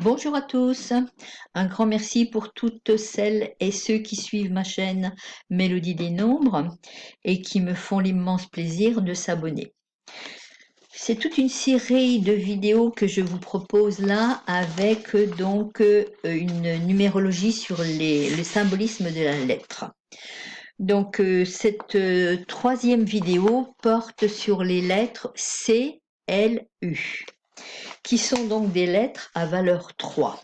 Bonjour à tous, un grand merci pour toutes celles et ceux qui suivent ma chaîne Mélodie des Nombres et qui me font l'immense plaisir de s'abonner. C'est toute une série de vidéos que je vous propose là avec donc une numérologie sur le symbolisme de la lettre. Donc cette troisième vidéo porte sur les lettres C, L, U, qui sont donc des lettres à valeur 3.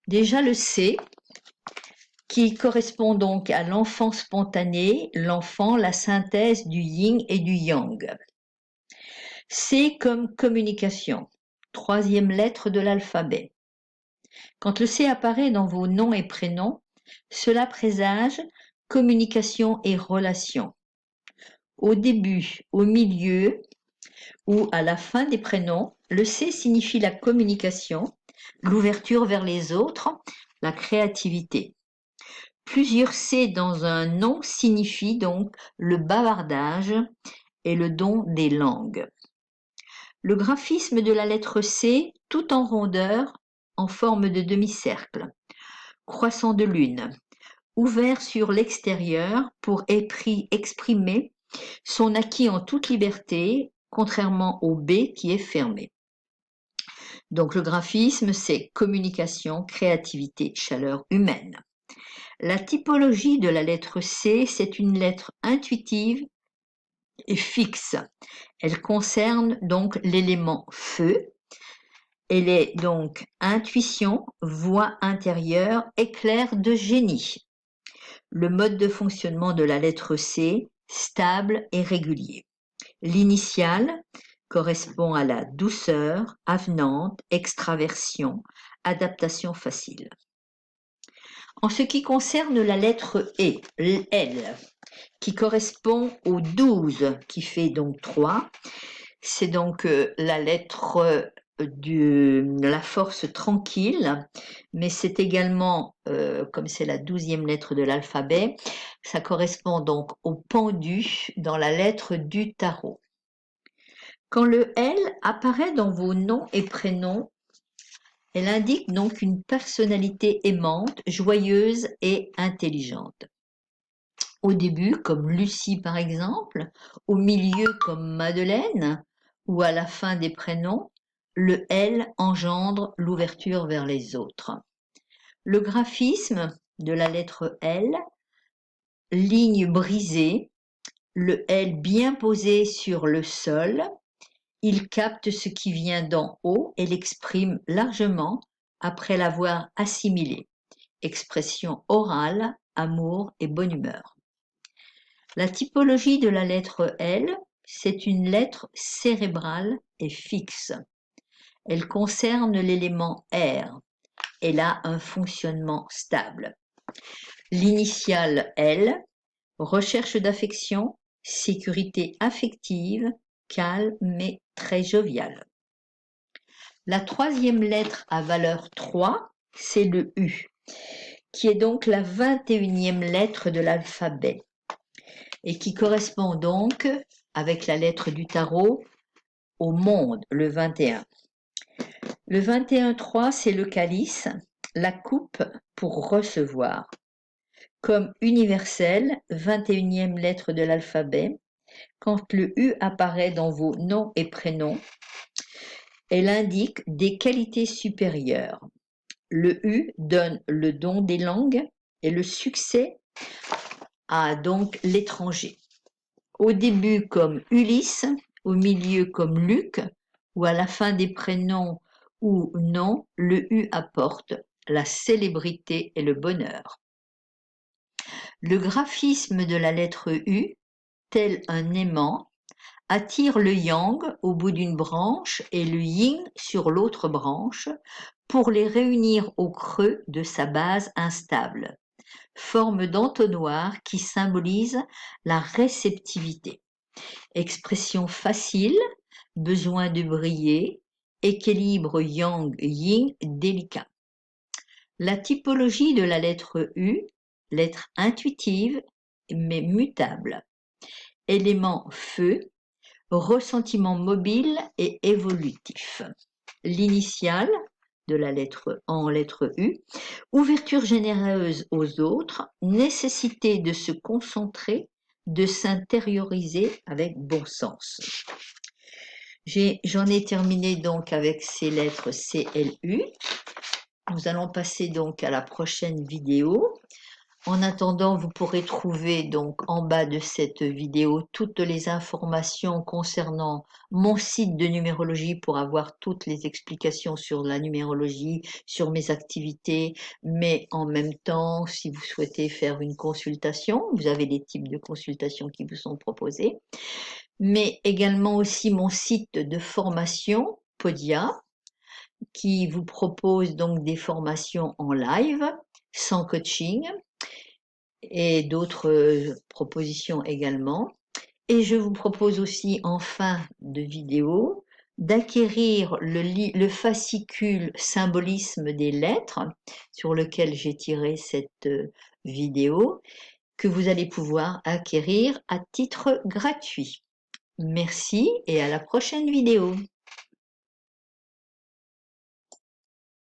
Déjà le C, qui correspond donc à l'enfant spontané, l'enfant, la synthèse du yin et du yang. C comme communication, troisième lettre de l'alphabet. Quand le C apparaît dans vos noms et prénoms, cela présage communication et relation. Au début, au milieu ou à la fin des prénoms, le C signifie la communication, l'ouverture vers les autres, la créativité. Plusieurs C dans un nom signifient donc le bavardage et le don des langues. Le graphisme de la lettre C, tout en rondeur, en forme de demi-cercle, croissant de lune, ouvert sur l'extérieur pour exprimer son acquis en toute liberté, contrairement au B qui est fermé. Donc le graphisme, c'est communication, créativité, chaleur humaine. La typologie de la lettre C, c'est une lettre intuitive et fixe. Elle concerne donc l'élément feu. Elle est donc intuition, voix intérieure, éclair de génie. Le mode de fonctionnement de la lettre C, stable et régulier. L'initiale correspond à la douceur, avenante, extraversion, adaptation facile. En ce qui concerne la lettre E, L, qui correspond au 12, qui fait donc 3, c'est donc la lettre de la force tranquille, mais c'est également, comme c'est la 12e lettre de l'alphabet, ça correspond donc au pendu dans la lettre du tarot. Quand le L apparaît dans vos noms et prénoms, elle indique donc une personnalité aimante, joyeuse et intelligente. Au début, comme Lucie par exemple, au milieu comme Madeleine, ou à la fin des prénoms, le L engendre l'ouverture vers les autres. Le graphisme de la lettre L, ligne brisée, le L bien posé sur le sol, il capte ce qui vient d'en haut et l'exprime largement après l'avoir assimilé. Expression orale, amour et bonne humeur. La typologie de la lettre L, c'est une lettre cérébrale et fixe. Elle concerne l'élément air. Elle a un fonctionnement stable. L'initiale L, recherche d'affection, sécurité affective, calme mais très jovial. La troisième lettre à valeur 3, c'est le U, qui est donc la 21e lettre de l'alphabet et qui correspond donc, avec la lettre du tarot, au monde, le 21. Le 21-3, c'est le calice, la coupe pour recevoir. Comme universel, 21e lettre de l'alphabet, quand le U apparaît dans vos noms et prénoms, elle indique des qualités supérieures. Le U donne le don des langues et le succès à donc l'étranger. Au début comme Ulysse, au milieu comme Luc, ou à la fin des prénoms ou noms, le U apporte la célébrité et le bonheur. Le graphisme de la lettre U, tel un aimant, attire le yang au bout d'une branche et le yin sur l'autre branche pour les réunir au creux de sa base instable, forme d'entonnoir qui symbolise la réceptivité. Expression facile, besoin de briller, équilibre yang-yin délicat. La typologie de la lettre U, lettre intuitive mais mutable. Élément feu, ressentiment mobile et évolutif. L'initiale, de la lettre en lettre U. Ouverture généreuse aux autres, nécessité de se concentrer, de s'intérioriser avec bon sens. J'en ai terminé donc avec ces lettres CLU. Nous allons passer donc à la prochaine vidéo. En attendant, vous pourrez trouver donc en bas de cette vidéo toutes les informations concernant mon site de numérologie pour avoir toutes les explications sur la numérologie, sur mes activités, mais en même temps, si vous souhaitez faire une consultation, vous avez les types de consultations qui vous sont proposés, mais également aussi mon site de formation, Podia, qui vous propose donc des formations en live, sans coaching, et d'autres propositions également. Et je vous propose aussi en fin de vidéo d'acquérir le fascicule symbolisme des lettres sur lequel j'ai tiré cette vidéo que vous allez pouvoir acquérir à titre gratuit. Merci et à la prochaine vidéo.